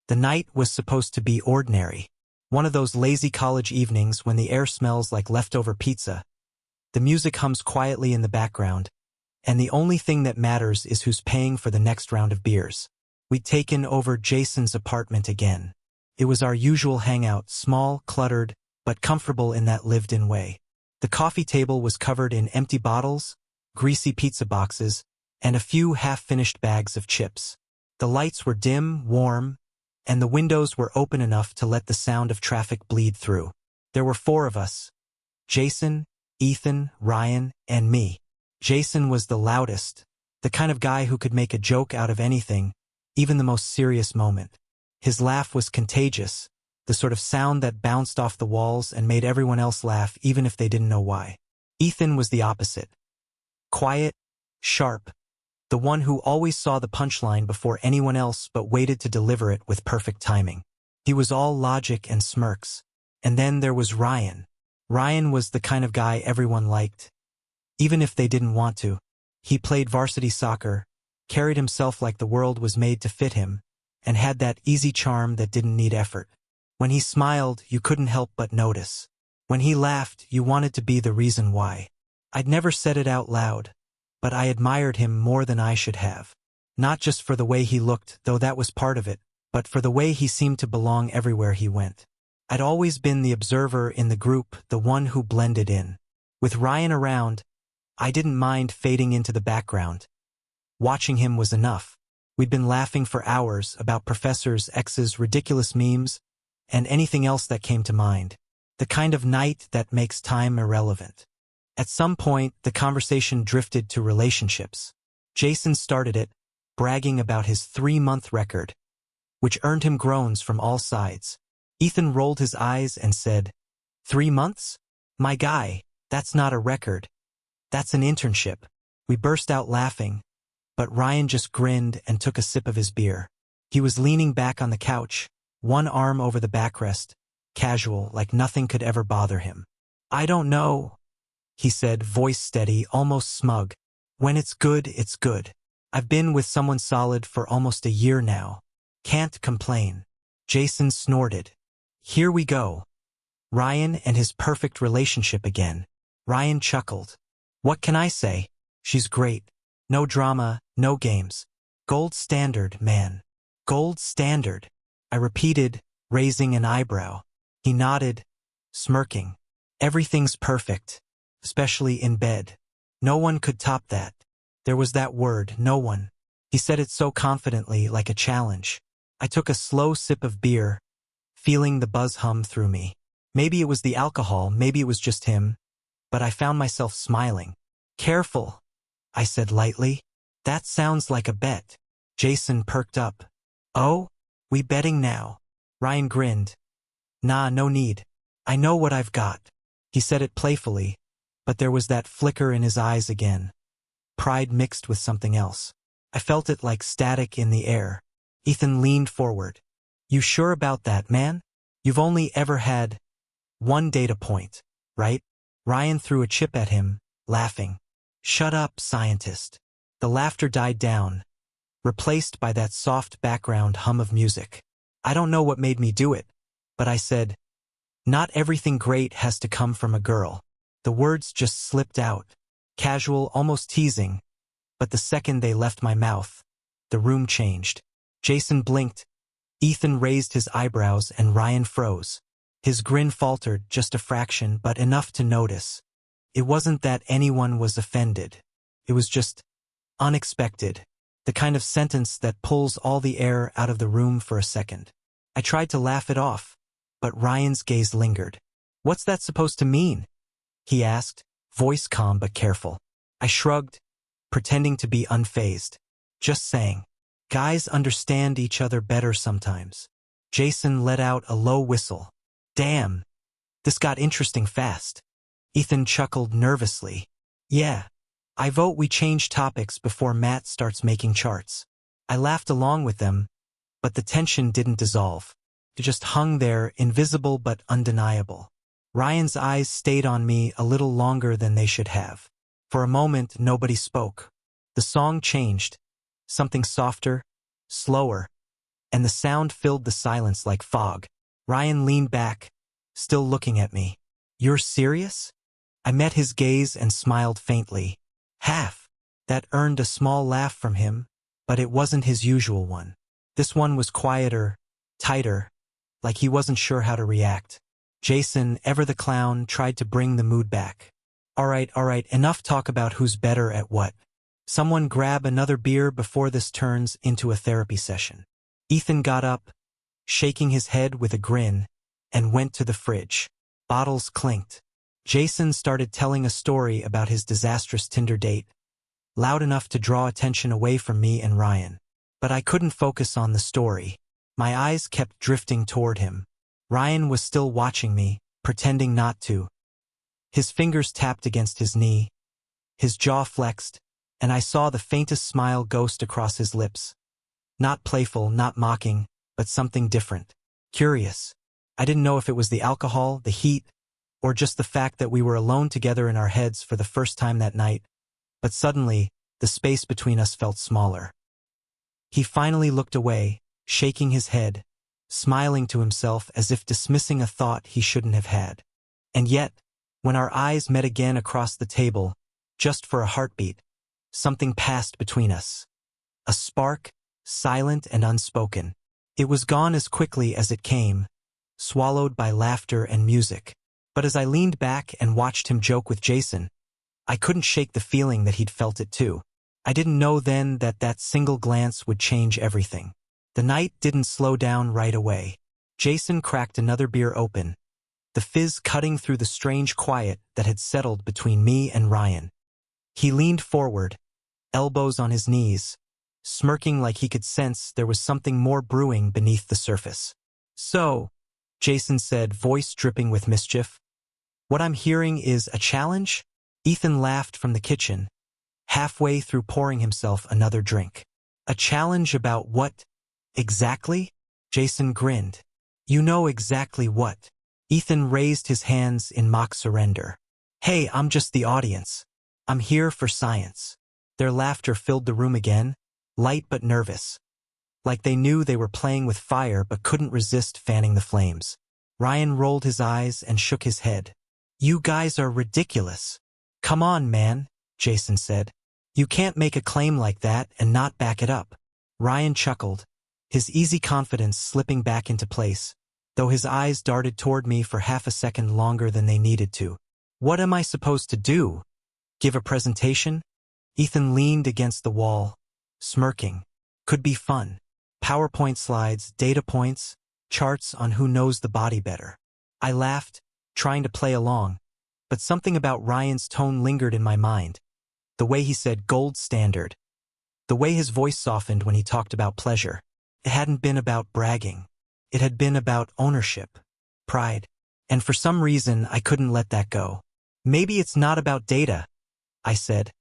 The night was supposed to be ordinary. One of those lazy college evenings when the air smells like leftover pizza. The music hums quietly in the background, and the only thing that matters is who's paying for the next round of beers. We'd taken over Jason's apartment again. It was our usual hangout, small, cluttered, but comfortable in that lived-in way. The coffee table was covered in empty bottles, greasy pizza boxes, and a few half-finished bags of chips. The lights were dim, warm, and the windows were open enough to let the sound of traffic bleed through. There were 4 of us: Jason, Ethan, Ryan, and me. Jason was the loudest, the kind of guy who could make a joke out of anything, even the most serious moment. His laugh was contagious, the sort of sound that bounced off the walls and made everyone else laugh even if they didn't know why. Ethan was the opposite. Quiet, sharp, the one who always saw the punchline before anyone else but waited to deliver it with perfect timing. He was all logic and smirks. And then there was Ryan. Ryan was the kind of guy everyone liked, even if they didn't want to. He played varsity soccer, carried himself like the world was made to fit him, and had that easy charm that didn't need effort. When he smiled, you couldn't help but notice. When he laughed, you wanted to be the reason why. I'd never said it out loud, but I admired him more than I should have. Not just for the way he looked, though that was part of it, but for the way he seemed to belong everywhere he went. I'd always been the observer in the group, the one who blended in. With Ryan around, I didn't mind fading into the background. Watching him was enough. We'd been laughing for hours about Professor's ex's ridiculous memes and anything else that came to mind. The kind of night that makes time irrelevant. At some point, the conversation drifted to relationships. Jason started it, bragging about his 3-month record, which earned him groans from all sides. Ethan rolled his eyes and said, 3 months? My guy, that's not a record. That's an internship. We burst out laughing, but Ryan just grinned and took a sip of his beer. He was leaning back on the couch, one arm over the backrest, casual, like nothing could ever bother him. I don't know, he said, voice steady, almost smug. When it's good, it's good. I've been with someone solid for almost a year now. Can't complain. Jason snorted. Here we go. Ryan and his perfect relationship again. Ryan chuckled. What can I say? She's great. No drama, no games. Gold standard, man. Gold standard. I repeated, raising an eyebrow. He nodded, smirking. Everything's perfect, especially in bed. No one could top that. There was that word, no one. He said it so confidently, like a challenge. I took a slow sip of beer, feeling the buzz hum through me. Maybe it was the alcohol, maybe it was just him, but I found myself smiling. Careful, I said lightly. That sounds like a bet. Jason perked up. Oh? We betting now? Ryan grinned. Nah, no need. I know what I've got. He said it playfully, but there was that flicker in his eyes again. Pride mixed with something else. I felt it like static in the air. Ethan leaned forward. You sure about that, man? You've only ever had one data point, right? Ryan threw a chip at him, laughing. Shut up, scientist. The laughter died down, replaced by that soft background hum of music. I don't know what made me do it, but I said, not everything great has to come from a girl. The words just slipped out, casual, almost teasing, but the second they left my mouth, the room changed. Jason blinked, Ethan raised his eyebrows, and Ryan froze. His grin faltered just a fraction, but enough to notice. It wasn't that anyone was offended. It was just unexpected, the kind of sentence that pulls all the air out of the room for a second. I tried to laugh it off, but Ryan's gaze lingered. What's that supposed to mean? He asked, voice calm but careful. I shrugged, pretending to be unfazed. Just saying. Guys understand each other better sometimes. Jason let out a low whistle. Damn. This got interesting fast. Ethan chuckled nervously. Yeah. I vote we change topics before Matt starts making charts. I laughed along with them, but the tension didn't dissolve. It just hung there, invisible but undeniable. Ryan's eyes stayed on me a little longer than they should have. For a moment, nobody spoke. The song changed. Something softer, slower. and the sound filled the silence like fog. Ryan leaned back, still looking at me. "You're serious?" I met his gaze and smiled faintly. Half. That earned a small laugh from him, but it wasn't his usual one. This one was quieter, tighter, like he wasn't sure how to react. Jason, ever the clown, tried to bring the mood back. All right, enough talk about who's better at what. Someone grab another beer before this turns into a therapy session." Ethan got up, shaking his head with a grin, and went to the fridge. Bottles clinked. Jason started telling a story about his disastrous Tinder date, loud enough to draw attention away from me and Ryan. But I couldn't focus on the story. My eyes kept drifting toward him. Ryan was still watching me, pretending not to. His fingers tapped against his knee. His jaw flexed, and I saw the faintest smile ghost across his lips. Not playful, not mocking, but something different. Curious. I didn't know if it was the alcohol, the heat, or just the fact that we were alone together in our heads for the first time that night. But suddenly, the space between us felt smaller. He finally looked away, shaking his head, smiling to himself as if dismissing a thought he shouldn't have had. And yet, when our eyes met again across the table, just for a heartbeat, something passed between us. A spark, silent and unspoken. It was gone as quickly as it came, swallowed by laughter and music. But as I leaned back and watched him joke with Jason, I couldn't shake the feeling that he'd felt it too. I didn't know then that that single glance would change everything. The night didn't slow down right away. Jason cracked another beer open, the fizz cutting through the strange quiet that had settled between me and Ryan. He leaned forward, elbows on his knees, smirking like he could sense there was something more brewing beneath the surface. "So," Jason said, voice dripping with mischief, "what I'm hearing is a challenge?" Ethan laughed from the kitchen, halfway through pouring himself another drink. "A challenge about what, exactly?" Jason grinned. "You know exactly what." Ethan raised his hands in mock surrender. "Hey, I'm just the audience. I'm here for science." Their laughter filled the room again, light but nervous, like they knew they were playing with fire but couldn't resist fanning the flames. Ryan rolled his eyes and shook his head. "You guys are ridiculous." "Come on, man," Jason said. "You can't make a claim like that and not back it up." Ryan chuckled, his easy confidence slipping back into place, though his eyes darted toward me for half a second longer than they needed to. "What am I supposed to do? Give a presentation?" Ethan leaned against the wall, smirking. "Could be fun. PowerPoint slides, data points, charts on who knows the body better." I laughed, trying to play along, but something about Ryan's tone lingered in my mind. The way he said gold standard. The way his voice softened when he talked about pleasure. It hadn't been about bragging. It had been about ownership, pride. And for some reason, I couldn't let that go. "Maybe it's not about data," I said,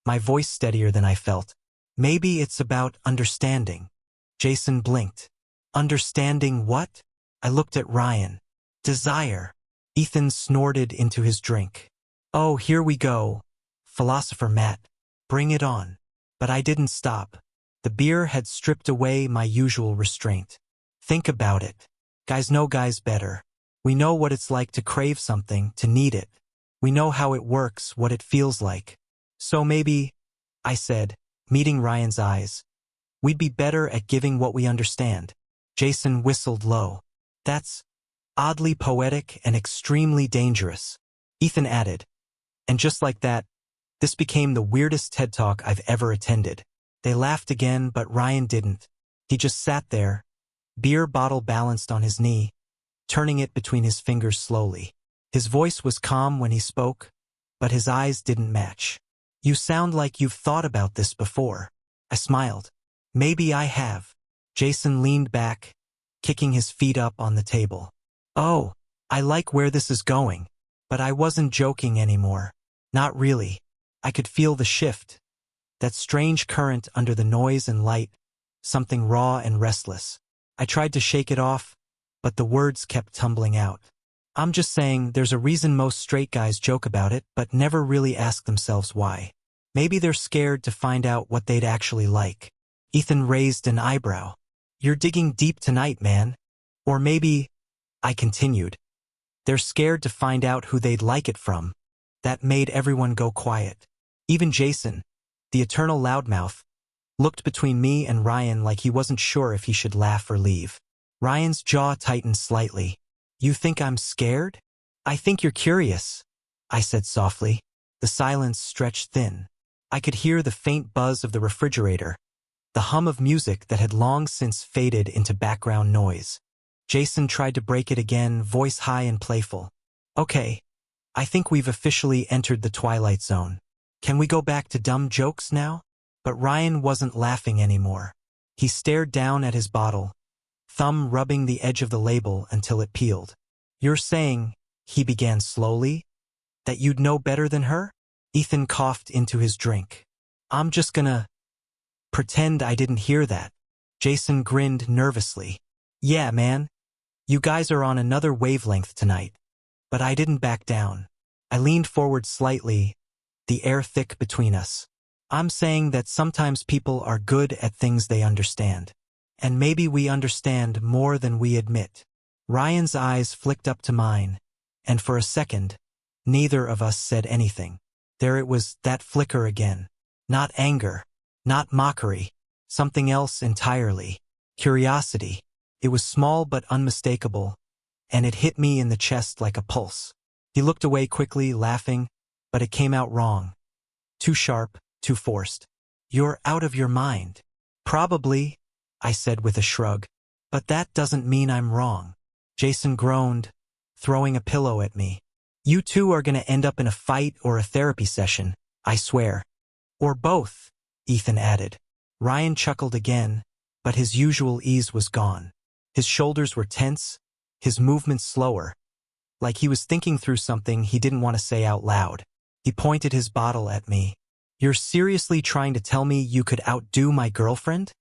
my voice steadier than I felt. "Maybe it's about understanding." Jason blinked. "Understanding what?" I looked at Ryan. "Desire." Ethan snorted into his drink. "Oh, here we go. Philosopher Matt. Bring it on." But I didn't stop. The beer had stripped away my usual restraint. "Think about it. Guys know guys better. We know what it's like to crave something, to need it. We know how it works, what it feels like. So maybe," I said, meeting Ryan's eyes, "we'd be better at giving what we understand." Jason whistled low. "That's oddly poetic and extremely dangerous," Ethan added. And just like that, this became the weirdest TED Talk I've ever attended. They laughed again, but Ryan didn't. He just sat there, beer bottle balanced on his knee, turning it between his fingers slowly. His voice was calm when he spoke, but his eyes didn't match. "You sound like you've thought about this before." I smiled. "Maybe I have." Jason leaned back, kicking his feet up on the table. "Oh, I like where this is going." But I wasn't joking anymore. Not really. I could feel the shift, that strange current under the noise and light, something raw and restless. I tried to shake it off, but the words kept tumbling out. "I'm just saying there's a reason most straight guys joke about it but never really ask themselves why. Maybe they're scared to find out what they'd actually like." Ethan raised an eyebrow. You're digging deep tonight, man. Or maybe, I continued, they're scared to find out who they'd like it from. That made everyone go quiet. Even Jason, the eternal loudmouth, looked between me and Ryan like he wasn't sure if he should laugh or leave. Ryan's jaw tightened slightly. You think I'm scared? I think you're curious, I said softly. The silence stretched thin. I could hear the faint buzz of the refrigerator, the hum of music that had long since faded into background noise. Jason tried to break it again, voice high and playful. Okay, I think we've officially entered the twilight zone. Can we go back to dumb jokes now? But Ryan wasn't laughing anymore. He stared down at his bottle, thumb rubbing the edge of the label until it peeled. You're saying, he began slowly, that you'd know better than her? Ethan coughed into his drink. I'm just gonna pretend I didn't hear that. Jason grinned nervously. Yeah, man. You guys are on another wavelength tonight. But I didn't back down. I leaned forward slightly, the air thick between us. I'm saying that sometimes people are good at things they understand. And maybe we understand more than we admit. Ryan's eyes flicked up to mine, and for a second, neither of us said anything. There it was, that flicker again. Not anger, not mockery, something else entirely. Curiosity. It was small but unmistakable, and it hit me in the chest like a pulse. He looked away quickly, laughing, but it came out wrong. Too sharp, too forced. You're out of your mind. Probably, I said with a shrug. But that doesn't mean I'm wrong. Jason groaned, throwing a pillow at me. You two are gonna end up in a fight or a therapy session, I swear. Or both, Ethan added. Ryan chuckled again, but his usual ease was gone. His shoulders were tense, his movements slower, like he was thinking through something he didn't want to say out loud. He pointed his bottle at me. You're seriously trying to tell me you could outdo my girlfriend?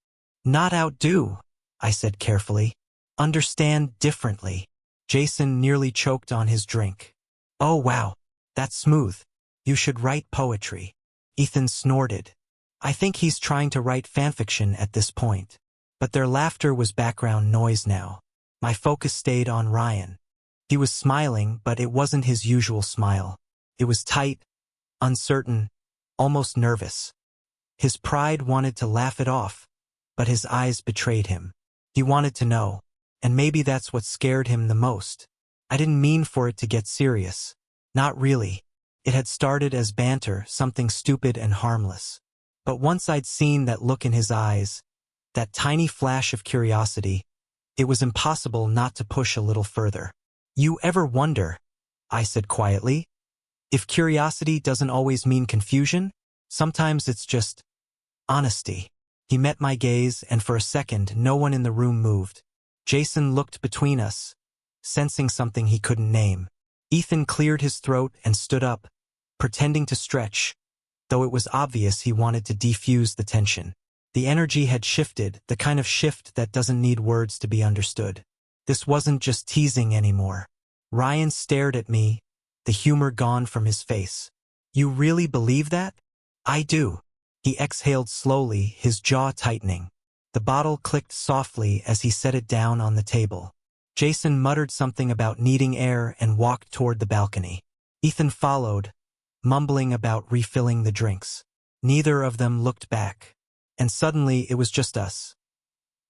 Not outdo, I said carefully. Understand differently. Jason nearly choked on his drink. Oh wow, that's smooth. You should write poetry. Ethan snorted. I think he's trying to write fanfiction at this point. But their laughter was background noise now. My focus stayed on Ryan. He was smiling, but it wasn't his usual smile. It was tight, uncertain, almost nervous. His pride wanted to laugh it off, but his eyes betrayed him. He wanted to know, and maybe that's what scared him the most. I didn't mean for it to get serious. Not really. It had started as banter, something stupid and harmless. But once I'd seen that look in his eyes, that tiny flash of curiosity, it was impossible not to push a little further. You ever wonder, I said quietly, if curiosity doesn't always mean confusion? Sometimes it's just honesty. He met my gaze, and for a second, no one in the room moved. Jason looked between us, sensing something he couldn't name. Ethan cleared his throat and stood up, pretending to stretch, though it was obvious he wanted to defuse the tension. The energy had shifted, the kind of shift that doesn't need words to be understood. This wasn't just teasing anymore. Ryan stared at me, the humor gone from his face. You really believe that? I do. He exhaled slowly, his jaw tightening. The bottle clicked softly as he set it down on the table. Jason muttered something about needing air and walked toward the balcony. Ethan followed, mumbling about refilling the drinks. Neither of them looked back. And suddenly it was just us.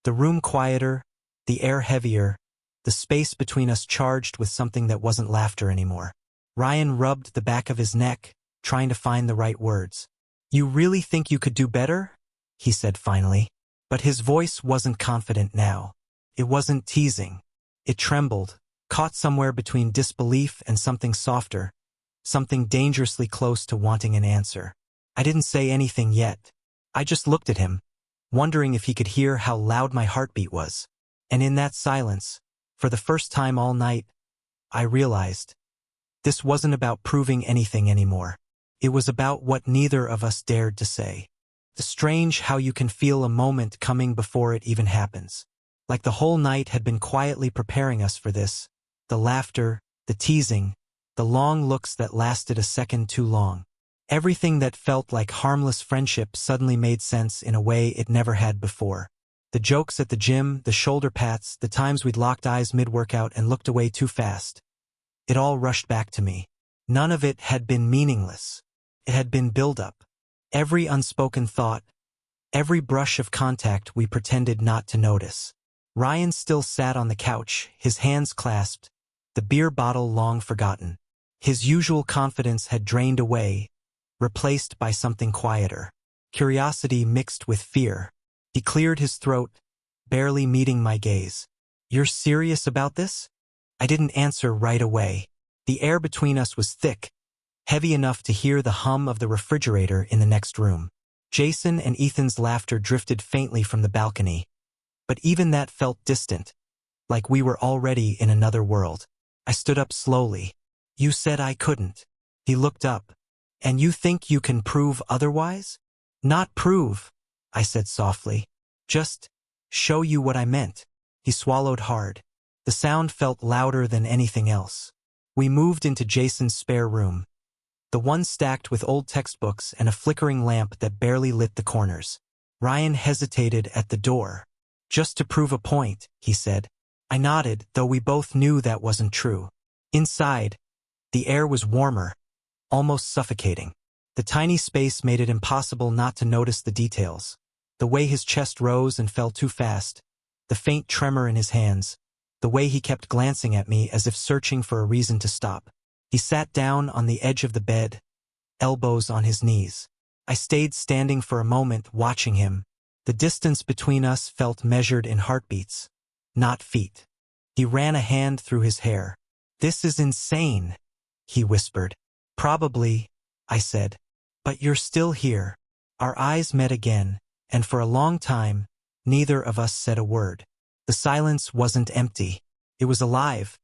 The room quieter, the air heavier, the space between us charged with something that wasn't laughter anymore. Ryan rubbed the back of his neck, trying to find the right words. You really think you could do better? He said finally. But his voice wasn't confident now. It wasn't teasing. It trembled, caught somewhere between disbelief and something softer, something dangerously close to wanting an answer. I didn't say anything yet. I just looked at him, wondering if he could hear how loud my heartbeat was. And in that silence, for the first time all night, I realized this wasn't about proving anything anymore. It was about what neither of us dared to say. The strange how you can feel a moment coming before it even happens. Like the whole night had been quietly preparing us for this. The laughter, the teasing, the long looks that lasted a second too long. Everything that felt like harmless friendship suddenly made sense in a way it never had before. The jokes at the gym, the shoulder pats, the times we'd locked eyes mid-workout and looked away too fast. It all rushed back to me. None of it had been meaningless. It had been build-up. Every unspoken thought, every brush of contact we pretended not to notice. Ryan still sat on the couch, his hands clasped, the beer bottle long forgotten. His usual confidence had drained away, replaced by something quieter. Curiosity mixed with fear. He cleared his throat, barely meeting my gaze. "You're serious about this?" I didn't answer right away. The air between us was thick, heavy enough to hear the hum of the refrigerator in the next room. Jason and Ethan's laughter drifted faintly from the balcony, but even that felt distant, like we were already in another world. I stood up slowly. "You said I couldn't." He looked up. "And you think you can prove otherwise?" "Not prove," I said softly. "Just show you what I meant." He swallowed hard. The sound felt louder than anything else. We moved into Jason's spare room, the one stacked with old textbooks and a flickering lamp that barely lit the corners. Ryan hesitated at the door. "Just to prove a point," he said. I nodded, though we both knew that wasn't true. Inside, the air was warmer, almost suffocating. The tiny space made it impossible not to notice the details. The way his chest rose and fell too fast, the faint tremor in his hands, the way he kept glancing at me as if searching for a reason to stop. He sat down on the edge of the bed, elbows on his knees. I stayed standing for a moment, watching him. The distance between us felt measured in heartbeats, not feet. He ran a hand through his hair. "This is insane," he whispered. "Probably," I said. "But you're still here." Our eyes met again, and for a long time, neither of us said a word. The silence wasn't empty. It was alive,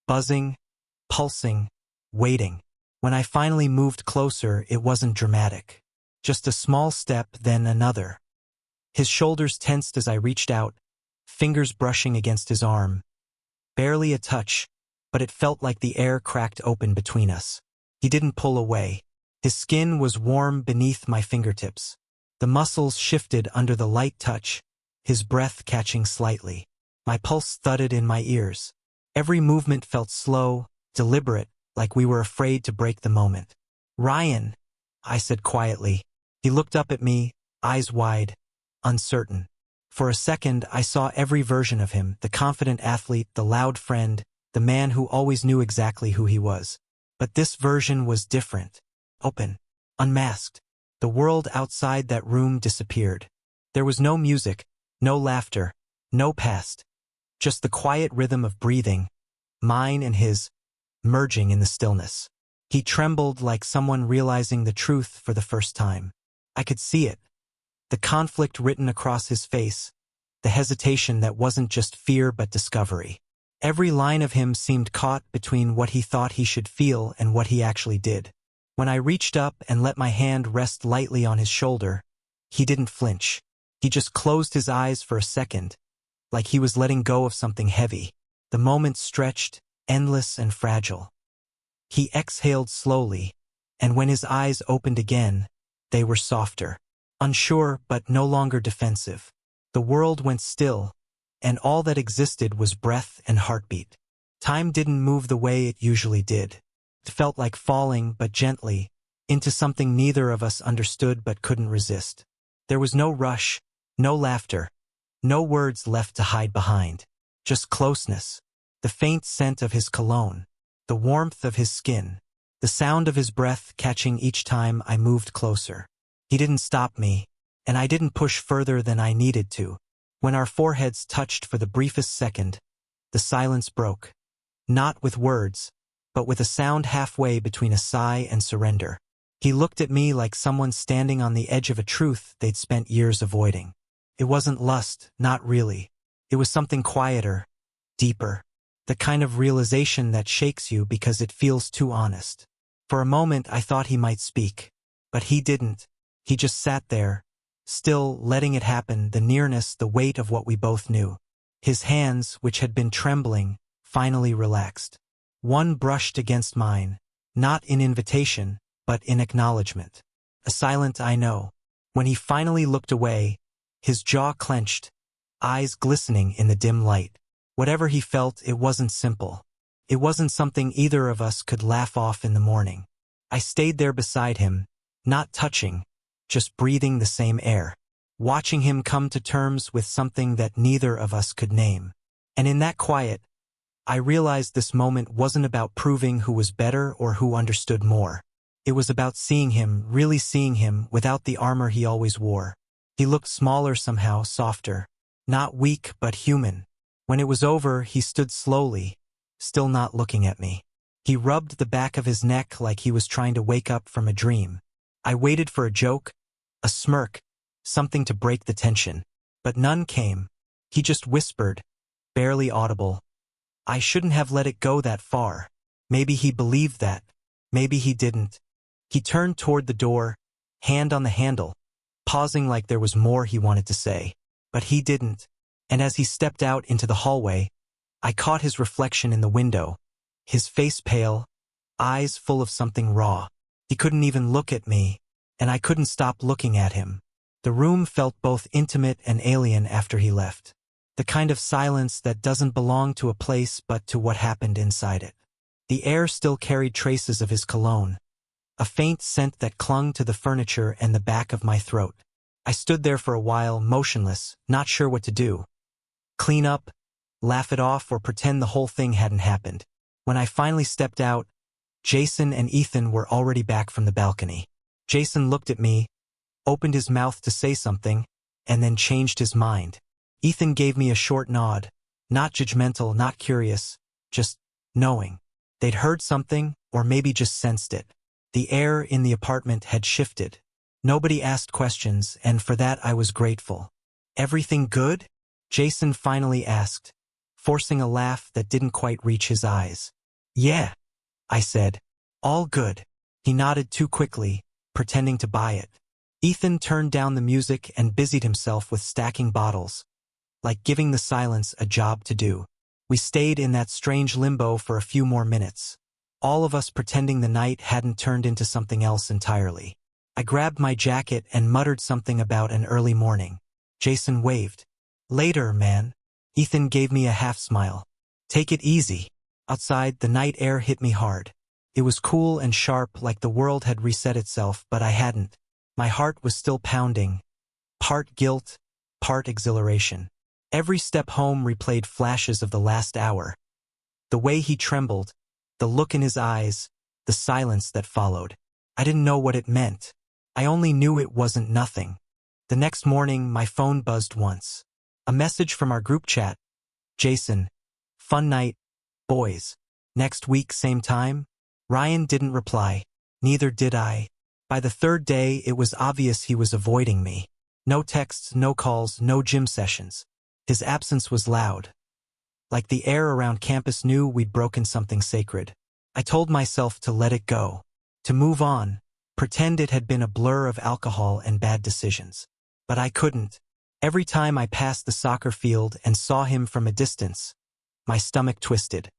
buzzing, pulsing, waiting. When I finally moved closer, it wasn't dramatic. Just a small step, then another. His shoulders tensed as I reached out, fingers brushing against his arm. Barely a touch, but it felt like the air cracked open between us. He didn't pull away. His skin was warm beneath my fingertips. The muscles shifted under the light touch, his breath catching slightly. My pulse thudded in my ears. Every movement felt slow, deliberate, like we were afraid to break the moment. "Ryan," I said quietly. He looked up at me, eyes wide, uncertain. For a second, I saw every version of him, the confident athlete, the loud friend, the man who always knew exactly who he was. But this version was different. Open. Unmasked. The world outside that room disappeared. There was no music, no laughter, no past. Just the quiet rhythm of breathing, mine and his, merging in the stillness. He trembled like someone realizing the truth for the first time. I could see it. The conflict written across his face, the hesitation that wasn't just fear but discovery. Every line of him seemed caught between what he thought he should feel and what he actually did. When I reached up and let my hand rest lightly on his shoulder, he didn't flinch. He just closed his eyes for a second, like he was letting go of something heavy. The moment stretched, endless and fragile. He exhaled slowly, and when his eyes opened again, they were softer. Unsure, but no longer defensive. The world went still, and all that existed was breath and heartbeat. Time didn't move the way it usually did. It felt like falling, but gently, into something neither of us understood but couldn't resist. There was no rush, no laughter, no words left to hide behind. Just closeness, the faint scent of his cologne, the warmth of his skin, the sound of his breath catching each time I moved closer. He didn't stop me, and I didn't push further than I needed to. When our foreheads touched for the briefest second, the silence broke. Not with words, but with a sound halfway between a sigh and surrender. He looked at me like someone standing on the edge of a truth they'd spent years avoiding. It wasn't lust, not really. It was something quieter, deeper, the kind of realization that shakes you because it feels too honest. For a moment I thought he might speak, but he didn't. He just sat there, still letting it happen, the nearness, the weight of what we both knew. His hands, which had been trembling, finally relaxed. One brushed against mine, not in invitation, but in acknowledgement. A silent "I know." When he finally looked away, his jaw clenched, eyes glistening in the dim light. Whatever he felt, it wasn't simple. It wasn't something either of us could laugh off in the morning. I stayed there beside him, not touching, just breathing the same air, watching him come to terms with something that neither of us could name. And in that quiet, I realized this moment wasn't about proving who was better or who understood more. It was about seeing him, really seeing him, without the armor he always wore. He looked smaller somehow, softer. Not weak, but human. When it was over, he stood slowly, still not looking at me. He rubbed the back of his neck like he was trying to wake up from a dream. I waited for a joke, a smirk, something to break the tension. But none came. He just whispered, barely audible, "I shouldn't have let it go that far." Maybe he believed that. Maybe he didn't. He turned toward the door, hand on the handle, pausing like there was more he wanted to say. But he didn't. And as he stepped out into the hallway, I caught his reflection in the window, his face pale, eyes full of something raw. He couldn't even look at me, and I couldn't stop looking at him. The room felt both intimate and alien after he left. The kind of silence that doesn't belong to a place but to what happened inside it. The air still carried traces of his cologne, a faint scent that clung to the furniture and the back of my throat. I stood there for a while, motionless, not sure what to do. Clean up, laugh it off, or pretend the whole thing hadn't happened. When I finally stepped out, Jason and Ethan were already back from the balcony. Jason looked at me, opened his mouth to say something, and then changed his mind. Ethan gave me a short nod, not judgmental, not curious, just knowing. They'd heard something, or maybe just sensed it. The air in the apartment had shifted. Nobody asked questions, and for that I was grateful. "Everything good?" Jason finally asked, forcing a laugh that didn't quite reach his eyes. "Yeah," I said. "All good." He nodded too quickly, pretending to buy it. Ethan turned down the music and busied himself with stacking bottles, like giving the silence a job to do. We stayed in that strange limbo for a few more minutes, all of us pretending the night hadn't turned into something else entirely. I grabbed my jacket and muttered something about an early morning. Jason waved. "Later, man." Ethan gave me a half smile. "Take it easy." Outside, the night air hit me hard. It was cool and sharp, like the world had reset itself, but I hadn't. My heart was still pounding, part guilt, part exhilaration. Every step home replayed flashes of the last hour. The way he trembled, the look in his eyes, the silence that followed. I didn't know what it meant. I only knew it wasn't nothing. The next morning, my phone buzzed once. A message from our group chat. "Jason, fun night, boys. Next week, same time?" Ryan didn't reply. Neither did I. By the third day, it was obvious he was avoiding me. No texts, no calls, no gym sessions. His absence was loud. Like the air around campus knew we'd broken something sacred. I told myself to let it go, to move on, pretend it had been a blur of alcohol and bad decisions. But I couldn't. Every time I passed the soccer field and saw him from a distance, my stomach twisted.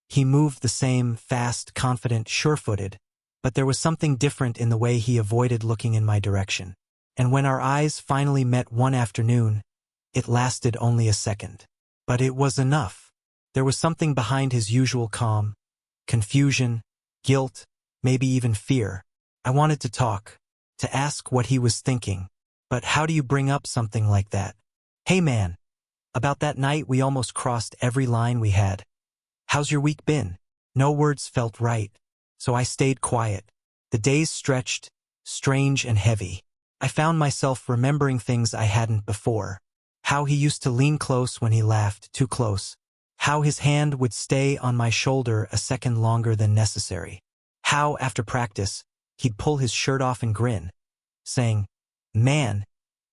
He moved the same, fast, confident, sure-footed, but there was something different in the way he avoided looking in my direction. And when our eyes finally met one afternoon, it lasted only a second. But it was enough. There was something behind his usual calm, confusion, guilt, maybe even fear. I wanted to talk, to ask what he was thinking. But how do you bring up something like that? "Hey man, about that night we almost crossed every line we had. How's your week been?" No words felt right, so I stayed quiet. The days stretched, strange and heavy. I found myself remembering things I hadn't before. How he used to lean close when he laughed, too close. How his hand would stay on my shoulder a second longer than necessary. How, after practice, he'd pull his shirt off and grin, saying, "Man,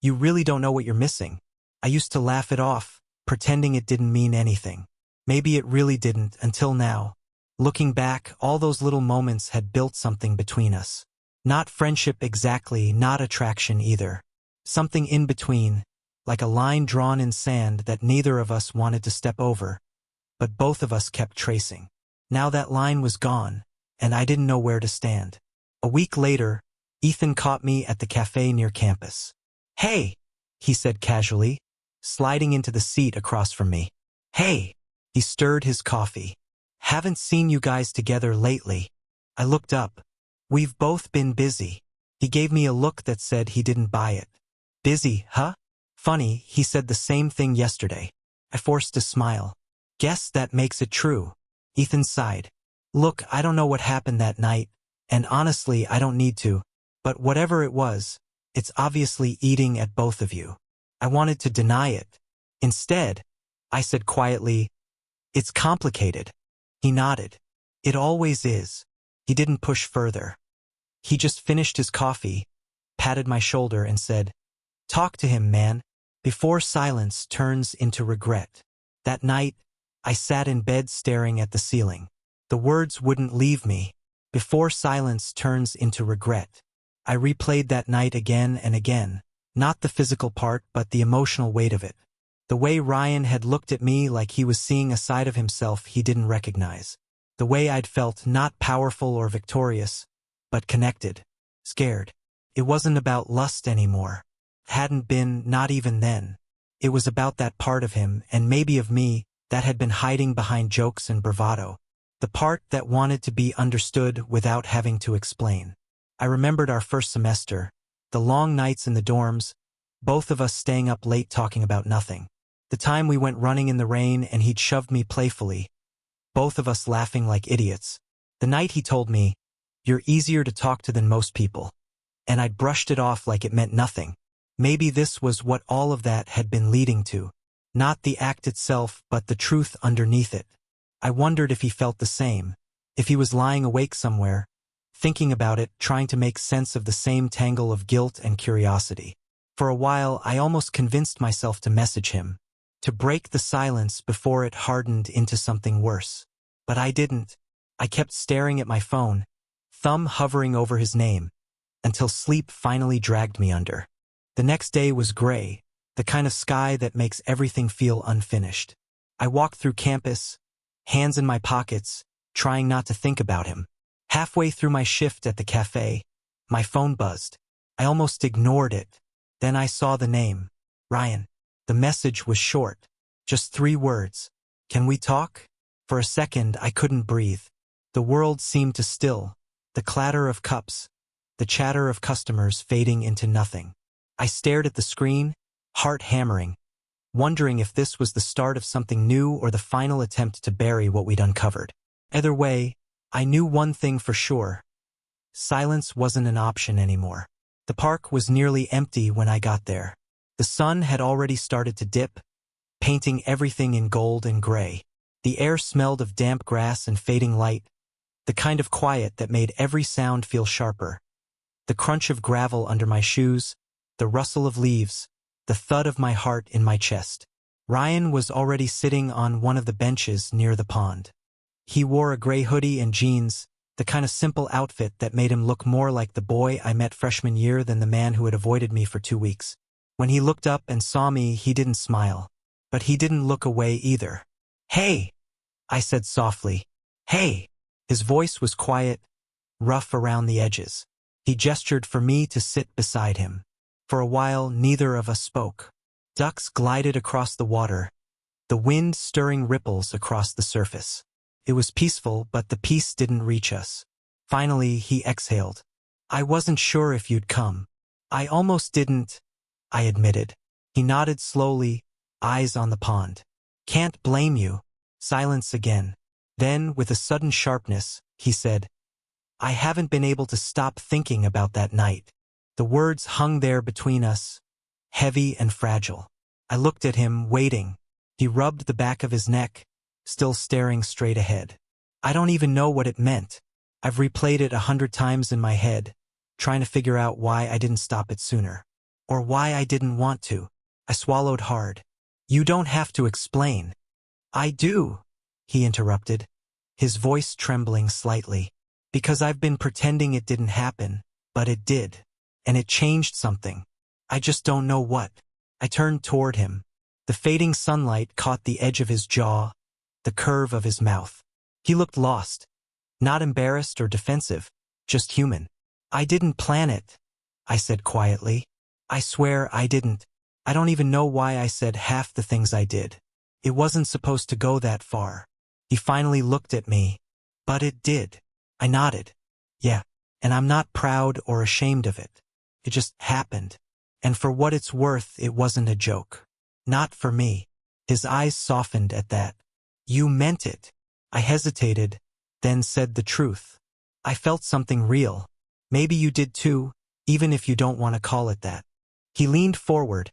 you really don't know what you're missing." I used to laugh it off, pretending it didn't mean anything. Maybe it really didn't until now. Looking back, all those little moments had built something between us. Not friendship exactly, not attraction either. Something in between, like a line drawn in sand that neither of us wanted to step over, but both of us kept tracing. Now that line was gone, and I didn't know where to stand. A week later, Ethan caught me at the cafe near campus. "Hey," he said casually, sliding into the seat across from me. "Hey!" He stirred his coffee. "Haven't seen you guys together lately." I looked up. "We've both been busy." He gave me a look that said he didn't buy it. "Busy, huh? Funny, he said the same thing yesterday." I forced a smile. "Guess that makes it true." Ethan sighed. "Look, I don't know what happened that night, and honestly I don't need to, but whatever it was, it's obviously eating at both of you." I wanted to deny it. Instead, I said quietly, "It's complicated." He nodded. "It always is." He didn't push further. He just finished his coffee, patted my shoulder and said, "Talk to him, man, before silence turns into regret." That night, I sat in bed staring at the ceiling. The words wouldn't leave me. Before silence turns into regret. I replayed that night again and again, not the physical part but the emotional weight of it. The way Ryan had looked at me like he was seeing a side of himself he didn't recognize. The way I'd felt not powerful or victorious, but connected, scared. It wasn't about lust anymore. Hadn't been, not even then. It was about that part of him, and maybe of me, that had been hiding behind jokes and bravado. The part that wanted to be understood without having to explain. I remembered our first semester, the long nights in the dorms, both of us staying up late talking about nothing. The time we went running in the rain and he'd shoved me playfully, both of us laughing like idiots. The night he told me, "You're easier to talk to than most people." And I'd brushed it off like it meant nothing. Maybe this was what all of that had been leading to. Not the act itself, but the truth underneath it. I wondered if he felt the same, if he was lying awake somewhere, thinking about it, trying to make sense of the same tangle of guilt and curiosity. For a while, I almost convinced myself to message him, to break the silence before it hardened into something worse. But I didn't. I kept staring at my phone, thumb hovering over his name, until sleep finally dragged me under. The next day was gray, the kind of sky that makes everything feel unfinished. I walked through campus, hands in my pockets, trying not to think about him. Halfway through my shift at the cafe, my phone buzzed. I almost ignored it. Then I saw the name, Ryan. The message was short, just 3 words. "Can we talk?" For a second, I couldn't breathe. The world seemed to still, the clatter of cups, the chatter of customers fading into nothing. I stared at the screen, heart hammering, wondering if this was the start of something new or the final attempt to bury what we'd uncovered. Either way, I knew one thing for sure. Silence wasn't an option anymore. The park was nearly empty when I got there. The sun had already started to dip, painting everything in gold and gray. The air smelled of damp grass and fading light, the kind of quiet that made every sound feel sharper. The crunch of gravel under my shoes, the rustle of leaves, the thud of my heart in my chest. Ryan was already sitting on one of the benches near the pond. He wore a gray hoodie and jeans, the kind of simple outfit that made him look more like the boy I met freshman year than the man who had avoided me for 2 weeks. When he looked up and saw me, he didn't smile. But he didn't look away either. "Hey," I said softly. "Hey." His voice was quiet, rough around the edges. He gestured for me to sit beside him. For a while, neither of us spoke. Ducks glided across the water, the wind stirring ripples across the surface. It was peaceful, but the peace didn't reach us. Finally, he exhaled. "I wasn't sure if you'd come." "I almost didn't," I admitted. He nodded slowly, eyes on the pond. "Can't blame you." Silence again. Then, with a sudden sharpness, he said, "I haven't been able to stop thinking about that night." The words hung there between us, heavy and fragile. I looked at him, waiting. He rubbed the back of his neck, still staring straight ahead. I don't even know what it meant. I've replayed it 100 times in my head, trying to figure out why I didn't stop it sooner. Or why I didn't want to. I swallowed hard. "You don't have to explain." "I do," he interrupted, his voice trembling slightly. "Because I've been pretending it didn't happen, but it did. And it changed something. I just don't know what." I turned toward him. The fading sunlight caught the edge of his jaw, the curve of his mouth. He looked lost. Not embarrassed or defensive, just human. "I didn't plan it," I said quietly. "I swear I didn't." I don't even know why I said half the things I did. It wasn't supposed to go that far. He finally looked at me. But it did. I nodded. Yeah. And I'm not proud or ashamed of it. It just happened. And for what it's worth, it wasn't a joke. Not for me. His eyes softened at that. You meant it. I hesitated, then said the truth. I felt something real. Maybe you did too, even if you don't want to call it that. He leaned forward,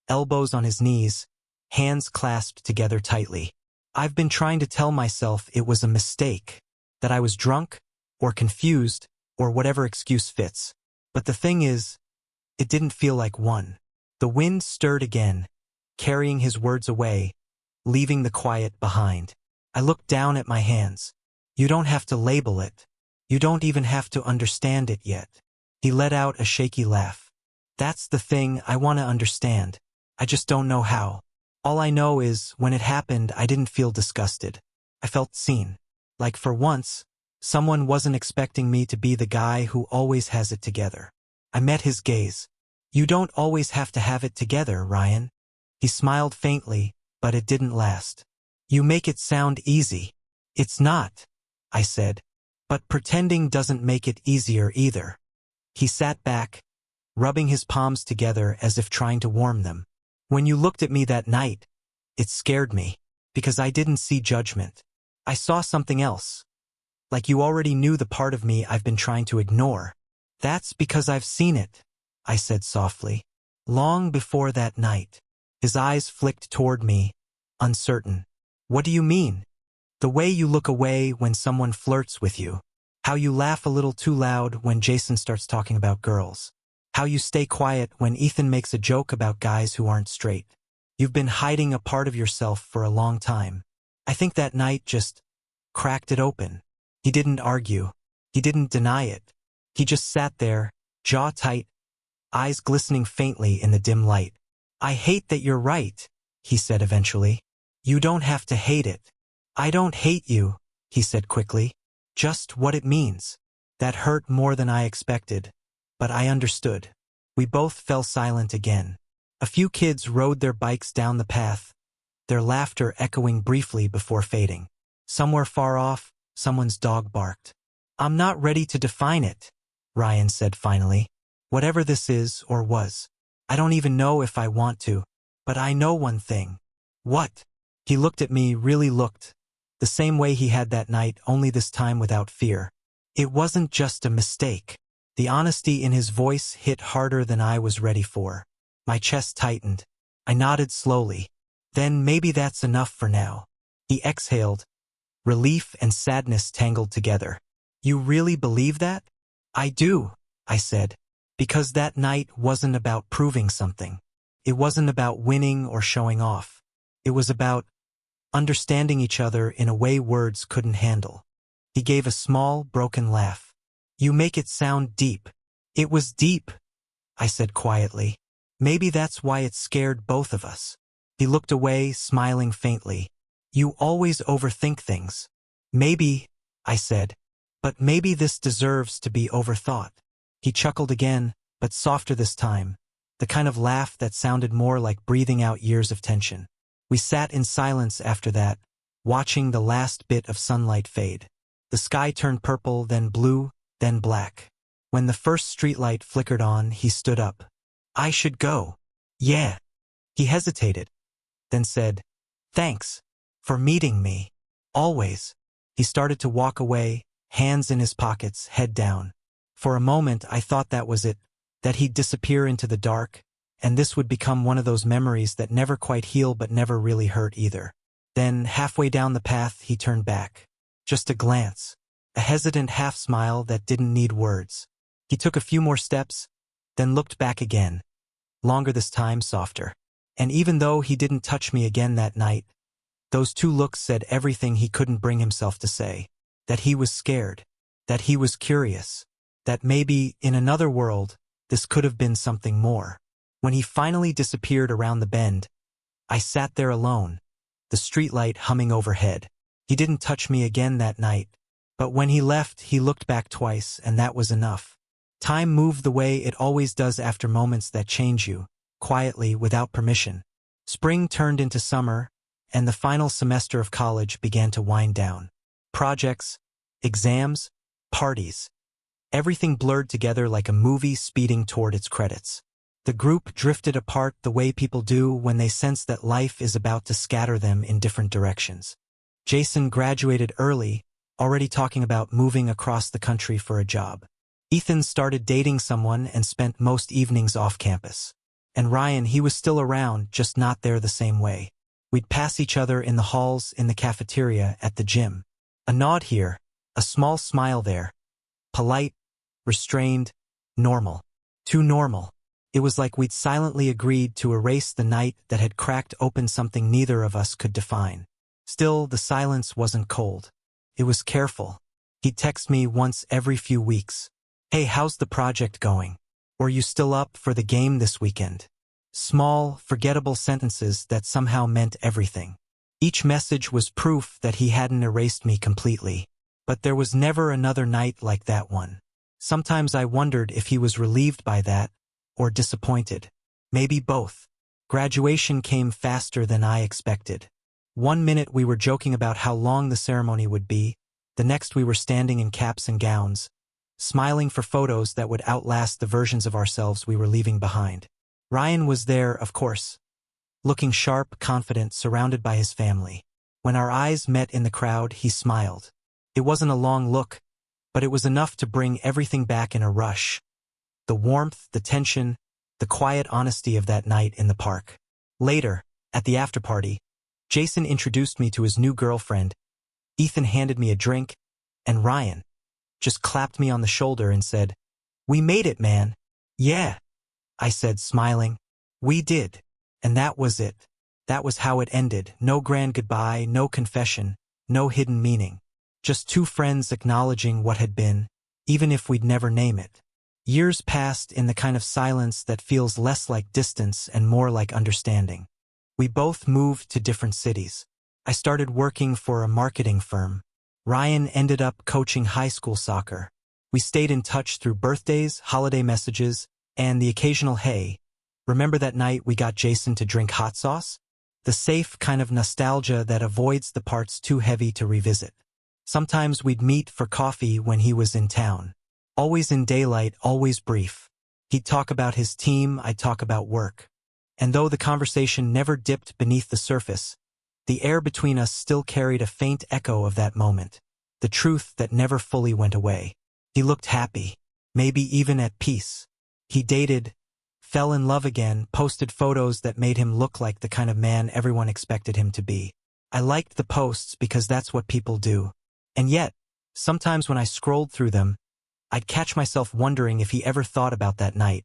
elbows on his knees, hands clasped together tightly. I've been trying to tell myself it was a mistake, that I was drunk, or confused, or whatever excuse fits. But the thing is, it didn't feel like one. The wind stirred again, carrying his words away, leaving the quiet behind. I looked down at my hands. You don't have to label it. You don't even have to understand it yet. He let out a shaky laugh. That's the thing, I want to understand. I just don't know how. All I know is, when it happened, I didn't feel disgusted. I felt seen. Like for once, someone wasn't expecting me to be the guy who always has it together. I met his gaze. You don't always have to have it together, Ryan. He smiled faintly, but it didn't last. You make it sound easy. It's not, I said. But pretending doesn't make it easier either. He sat back, rubbing his palms together as if trying to warm them. When you looked at me that night, it scared me, because I didn't see judgment. I saw something else. Like you already knew the part of me I've been trying to ignore. That's because I've seen it, I said softly. Long before that night. His eyes flicked toward me, uncertain. What do you mean? The way you look away when someone flirts with you. How you laugh a little too loud when Jason starts talking about girls. How you stay quiet when Ethan makes a joke about guys who aren't straight. You've been hiding a part of yourself for a long time. I think that night just cracked it open. He didn't argue. He didn't deny it. He just sat there, jaw tight, eyes glistening faintly in the dim light. I hate that you're right, he said eventually. You don't have to hate it. I don't hate you, he said quickly. Just what it means. That hurt more than I expected. But I understood. We both fell silent again. A few kids rode their bikes down the path, their laughter echoing briefly before fading. Somewhere far off, someone's dog barked. I'm not ready to define it, Ryan said finally. Whatever this is or was. I don't even know if I want to. But I know one thing. What? He looked at me, really looked. The same way he had that night, only this time without fear. It wasn't just a mistake. The honesty in his voice hit harder than I was ready for. My chest tightened. I nodded slowly. Then maybe that's enough for now. He exhaled. Relief and sadness tangled together. You really believe that? I do, I said. Because that night wasn't about proving something. It wasn't about winning or showing off. It was about understanding each other in a way words couldn't handle. He gave a small, broken laugh. You make it sound deep. It was deep, I said quietly. Maybe that's why it scared both of us. He looked away, smiling faintly. You always overthink things. Maybe, I said, but maybe this deserves to be overthought. He chuckled again, but softer this time, the kind of laugh that sounded more like breathing out years of tension. We sat in silence after that, watching the last bit of sunlight fade. The sky turned purple, then blue, then black. When the first streetlight flickered on, he stood up. I should go. Yeah. He hesitated, then said, Thanks for meeting me. Always. He started to walk away, hands in his pockets, head down. For a moment, I thought that was it, that he'd disappear into the dark, and this would become one of those memories that never quite heal but never really hurt either. Then, halfway down the path, he turned back. Just a glance. A hesitant half-smile that didn't need words. He took a few more steps, then looked back again. Longer this time, softer. And even though he didn't touch me again that night, those two looks said everything he couldn't bring himself to say. That he was scared. That he was curious. That maybe, in another world, this could have been something more. When he finally disappeared around the bend, I sat there alone, the streetlight humming overhead. He didn't touch me again that night, but when he left, he looked back twice, and that was enough. Time moved the way it always does after moments that change you, quietly, without permission. Spring turned into summer, and the final semester of college began to wind down. Projects, exams, parties. Everything blurred together like a movie speeding toward its credits. The group drifted apart the way people do when they sense that life is about to scatter them in different directions. Jason graduated early, already talking about moving across the country for a job. Ethan started dating someone and spent most evenings off campus. And Ryan, he was still around, just not there the same way. We'd pass each other in the halls, in the cafeteria, at the gym. A nod here, a small smile there. Polite, restrained, normal. Too normal. It was like we'd silently agreed to erase the night that had cracked open something neither of us could define. Still, the silence wasn't cold. It was careful. He'd text me once every few weeks. "Hey, how's the project going? Or you still up for the game this weekend?" Small, forgettable sentences that somehow meant everything. Each message was proof that he hadn't erased me completely. But there was never another night like that one. Sometimes I wondered if he was relieved by that, or disappointed. Maybe both. Graduation came faster than I expected. One minute we were joking about how long the ceremony would be, the next we were standing in caps and gowns, smiling for photos that would outlast the versions of ourselves we were leaving behind. Ryan was there, of course, looking sharp, confident, surrounded by his family. When our eyes met in the crowd, he smiled. It wasn't a long look, but it was enough to bring everything back in a rush. The warmth, the tension, the quiet honesty of that night in the park. Later, at the after-party, Jason introduced me to his new girlfriend. Ethan handed me a drink, and Ryan just clapped me on the shoulder and said, "We made it, man." "Yeah," I said, smiling. "We did." And that was it. That was how it ended. No grand goodbye, no confession, no hidden meaning. Just two friends acknowledging what had been, even if we'd never name it. Years passed in the kind of silence that feels less like distance and more like understanding. We both moved to different cities. I started working for a marketing firm. Ryan ended up coaching high school soccer. We stayed in touch through birthdays, holiday messages, and the occasional "hey, remember that night we got Jason to drink hot sauce?" The safe kind of nostalgia that avoids the parts too heavy to revisit. Sometimes we'd meet for coffee when he was in town. Always in daylight, always brief. He'd talk about his team, I'd talk about work. And though the conversation never dipped beneath the surface, the air between us still carried a faint echo of that moment, the truth that never fully went away. He looked happy, maybe even at peace. He dated, fell in love again, posted photos that made him look like the kind of man everyone expected him to be. I liked the posts because that's what people do. And yet, sometimes when I scrolled through them, I'd catch myself wondering if he ever thought about that night.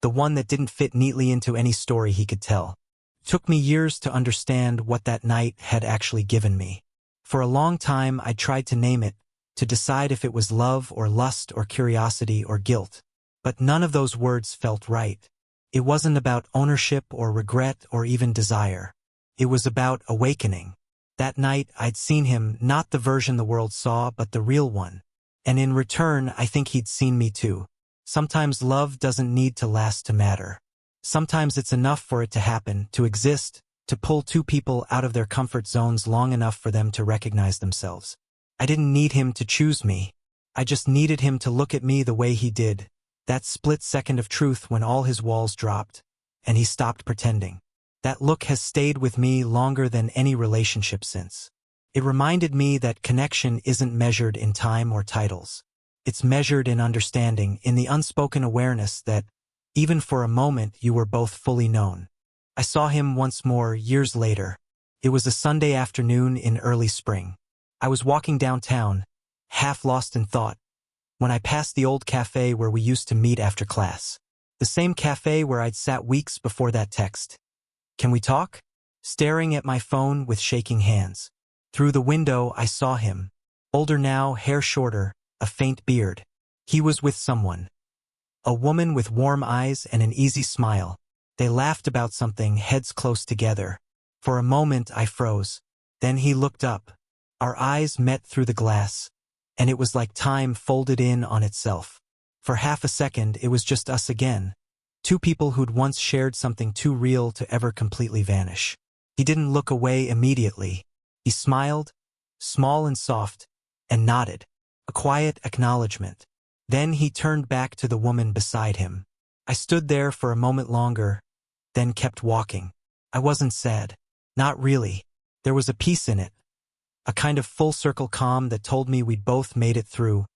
The one that didn't fit neatly into any story he could tell. It took me years to understand what that night had actually given me. For a long time, I tried to name it, to decide if it was love or lust or curiosity or guilt. But none of those words felt right. It wasn't about ownership or regret or even desire. It was about awakening. That night, I'd seen him, not the version the world saw, but the real one. And in return, I think he'd seen me too. Sometimes love doesn't need to last to matter. Sometimes it's enough for it to happen, to exist, to pull two people out of their comfort zones long enough for them to recognize themselves. I didn't need him to choose me. I just needed him to look at me the way he did. That split second of truth when all his walls dropped, and he stopped pretending. That look has stayed with me longer than any relationship since. It reminded me that connection isn't measured in time or titles. It's measured in understanding, in the unspoken awareness that, even for a moment, you were both fully known. I saw him once more years later. It was a Sunday afternoon in early spring. I was walking downtown, half lost in thought, when I passed the old cafe where we used to meet after class. The same cafe where I'd sat weeks before that text. "Can we talk?" Staring at my phone with shaking hands. Through the window, I saw him. Older now, hair shorter, a faint beard. He was with someone. A woman with warm eyes and an easy smile. They laughed about something, heads close together. For a moment, I froze. Then he looked up. Our eyes met through the glass, and it was like time folded in on itself. For half a second, it was just us again. Two people who'd once shared something too real to ever completely vanish. He didn't look away immediately. He smiled, small and soft, and nodded, a quiet acknowledgement. Then he turned back to the woman beside him. I stood there for a moment longer, then kept walking. I wasn't sad. Not really. There was a peace in it, a kind of full-circle calm that told me we'd both made it through,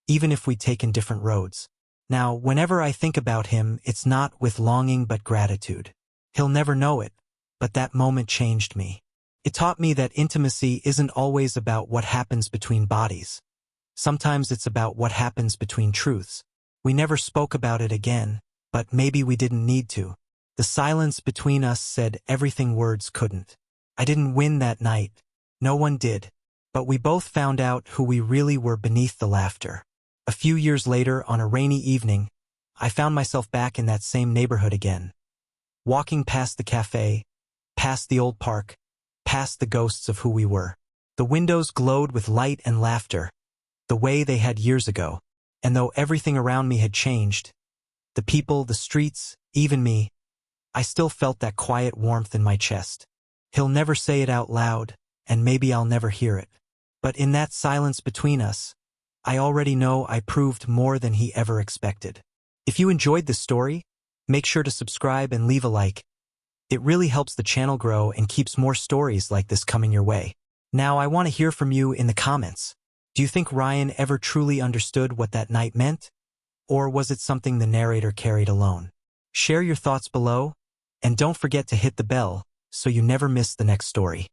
even if we'd taken different roads. Now, whenever I think about him, it's not with longing but gratitude. He'll never know it, but that moment changed me. It taught me that intimacy isn't always about what happens between bodies. Sometimes it's about what happens between truths. We never spoke about it again, but maybe we didn't need to. The silence between us said everything words couldn't. I didn't win that night. No one did. But we both found out who we really were beneath the laughter. A few years later, on a rainy evening, I found myself back in that same neighborhood again. Walking past the cafe, past the old park, past the ghosts of who we were. The windows glowed with light and laughter, the way they had years ago. And though everything around me had changed, the people, the streets, even me, I still felt that quiet warmth in my chest. He'll never say it out loud, and maybe I'll never hear it. But in that silence between us, I already know I proved more than he ever expected. If you enjoyed this story, make sure to subscribe and leave a like. It really helps the channel grow and keeps more stories like this coming your way. Now I want to hear from you in the comments. Do you think Ryan ever truly understood what that night meant? Or was it something the narrator carried alone? Share your thoughts below, and don't forget to hit the bell so you never miss the next story.